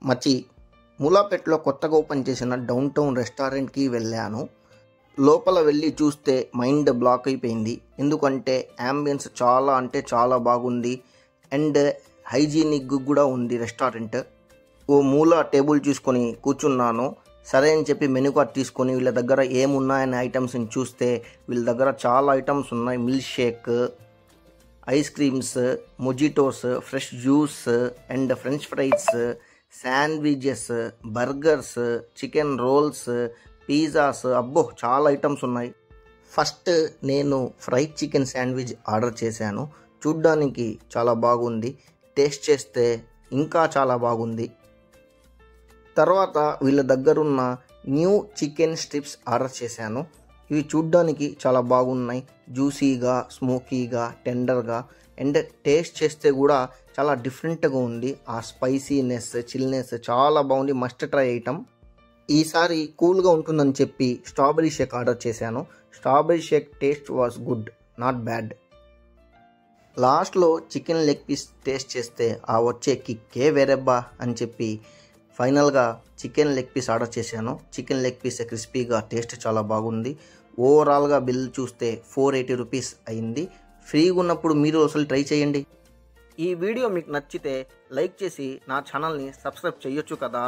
మచి మూలాపేటలో కొత్తగా ఓపెన్ చేసిన down town రెస్టారెంట్కి వెళ్ళాను. లోపల వెళ్ళి చూస్తే మైండ్ బ్లాక్ అయిపోయింది. ఎందుకంటే యాంబియన్స్ చాలా అంటే చాలా బాగుంది అండ్ హైజీనిక్ కూడా ఉంది రెస్టారెంట్. ఓ మూల టేబుల్ చూసుకొని కూర్చున్నాను. సరే అని చెప్పి మెనూ కార్డ్ తీసుకొని వీళ్ళ దగ్గర ఏమున్నాయనే ఐటమ్స్ని చూస్తే వీళ్ళ దగ్గర చాలా ఐటమ్స్ ఉన్నాయి. Milk shake, ice creams, mojitos, fresh juice and French fries, sandwiches, burgers, chicken roles, pizzas, అబ్బో చాలా ఐటమ్స్ ఉన్నాయి. ఫస్ట్ నేను ఫ్రైడ్ చికెన్ శాండ్విచ్ ఆర్డర్ చేశాను. చూడ్డానికి చాలా బాగుంది, టేస్ట్ చేస్తే ఇంకా చాలా బాగుంది. తర్వాత వీళ్ళ దగ్గరున్న న్యూ చికెన్ స్ట్రిప్స్ ఆర్డర్ చేశాను. ఇవి చూడ్డానికి చాలా బాగున్నాయి, జ్యూసీగా, స్మోకీగా, టెండర్గా అండ్ టేస్ట్ చేస్తే కూడా చాలా డిఫరెంట్గా ఉంది. ఆ స్పైసీనెస్, చిల్నెస్ చాలా బాగుంది. Must try item. ఈసారి కూల్గా ఉంటుందని చెప్పి స్ట్రాబెరీ షేక్ ఆర్డర్ చేశాను. Strawberry shake taste was good, not bad. లాస్ట్లో చికెన్ లెగ్ పీస్ టేస్ట్ చేస్తే ఆ వచ్చే కిక్కే వేరేబ్బా అని చెప్పి ఫైనల్గా చికెన్ లెగ్ పీస్ ఆర్డర్ చేశాను. చికెన్ లెగ్ పీస్ క్రిస్పీగా, టేస్ట్ చాలా బాగుంది. ఓవరాల్గా బిల్ చూస్తే 480 రూపీస్ అయింది. ఫ్రీగా ఉన్నప్పుడు మీరు అసలు ట్రై చేయండి. ఈ వీడియో మీకు నచ్చితే లైక్ చేసి నా ఛానల్ని సబ్స్క్రైబ్ చేయొచ్చు కదా.